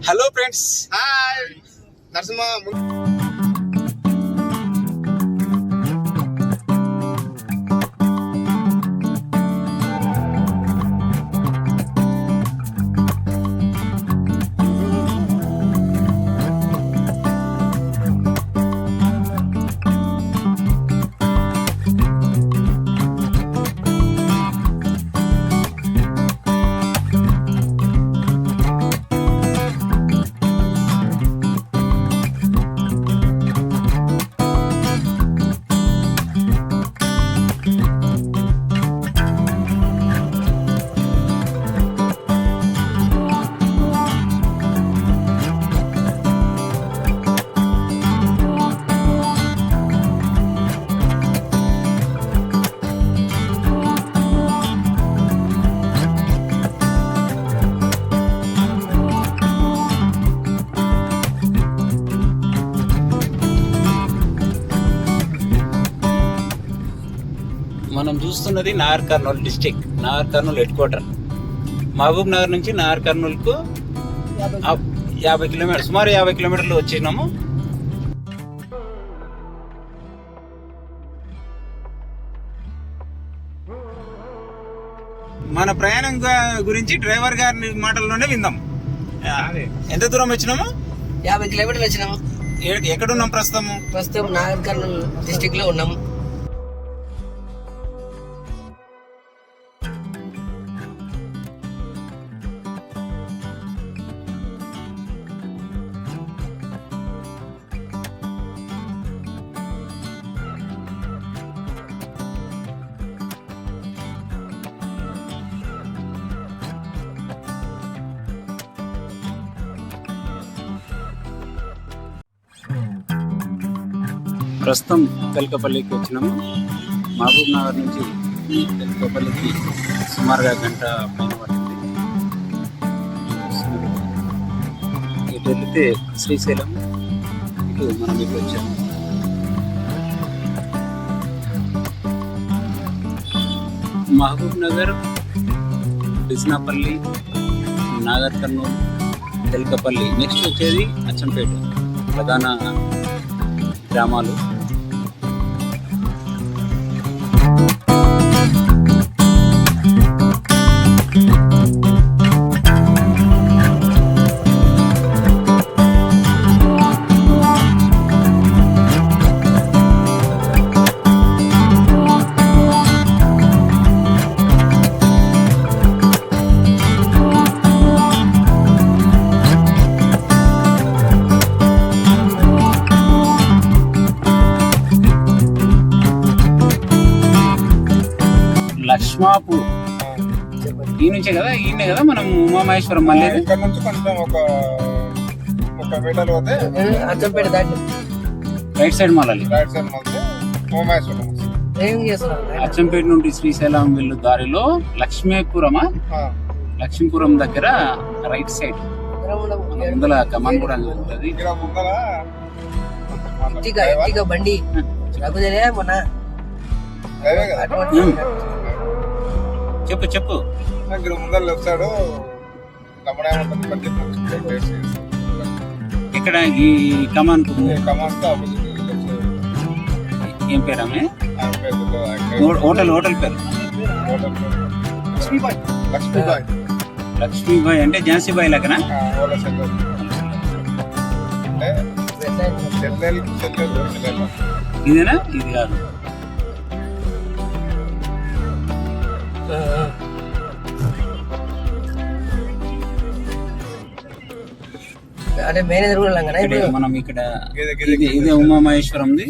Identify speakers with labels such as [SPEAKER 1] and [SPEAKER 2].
[SPEAKER 1] Hello friends,
[SPEAKER 2] hi Narasimha.
[SPEAKER 1] మనం చూస్తున్నది Nagar Kurnool district, Nagar Kurnool headquarter. Mahabubnagar నుంచి నాగర్ కర్నూలుకు 50 కిలోమీటర్, సుమారు 50 కిలోమీటర్లు వచ్చినాము. మన ప్రయాణం గురించి డ్రైవర్ గారి మాటల్లోనే విందాం. ఎంత దూరం వచ్చినాము?
[SPEAKER 3] 50 కిలోమీటర్లు వచ్చినాము.
[SPEAKER 1] ఎక్కడున్నాం ప్రస్తుతము?
[SPEAKER 3] ప్రస్తుతం నాగర్ కర్నూలు డిస్టిక్ లో ఉన్నాము.
[SPEAKER 1] ప్రస్తుతం తెలకపల్లికి వచ్చినాము. మహబూబ్ నగర్ నుంచి తెలకపల్లికి సుమారుగా గంట పైన పడుతుంది. ఇటు వెళితే శ్రీశైలం, ఇటు మనం ఇటు వచ్చాము. మహబూబ్ నగర్, బిజ్నాపల్లి, నాగర్ కర్నూలు, తెలకపల్లి, నెక్స్ట్ వచ్చేది అచ్చంపేట ప్రధాన గ్రామాలు. లక్ష్మాపూర్ ఈ నుంచే కదా, ఈయనే కదా మనం ఉమామహేశ్వరం. మళ్ళీ
[SPEAKER 2] ఇక్కడ నుంచి కొంచెం ఒక 30 మీటర్లు పోతే
[SPEAKER 3] అచ్చంపేట దాటి
[SPEAKER 1] రైట్ సైడ్ మళ్ళీ
[SPEAKER 2] రైట్ సైడ్ వెళ్తే ఉమామహేశ్వరం.
[SPEAKER 3] ఏం చేస్తున్నాం?
[SPEAKER 1] అచ్చంపేట నుండి శ్రీశైలం వెళ్ళు దారిలో లక్ష్మీపురమా, లక్ష్మీపురం దగ్గర రైట్ సైడ్ ముందల కమాన్ కూడా ఉంటుంది.
[SPEAKER 2] ఇక్కడ ముందర
[SPEAKER 3] ఇంటిగా బండి రఘుదరే మొన్న
[SPEAKER 2] హైవే కదా.
[SPEAKER 1] చెప్పు చెప్పు.
[SPEAKER 2] ఇక్కడ ముందర లెఫ్ట్ సైడ్
[SPEAKER 1] ఇక్కడ ఈ కమాన్
[SPEAKER 2] కమాన్తో ఆపోజిట్ లెఫ్ట్ సైడ్
[SPEAKER 1] ఏం పేరు ఆమె? హోటల్ పేరు
[SPEAKER 2] లక్ష్మీబాయ్.
[SPEAKER 1] లక్ష్మీబాయ్ అంటే ఝాన్సీబాయ్ లెక్కనా? ఇదేనా? ఇది కాదు.
[SPEAKER 3] అంటే మేనేజర్ కూడా
[SPEAKER 1] మనం ఇక్కడ ఇదే ఉమామహేశ్వరంది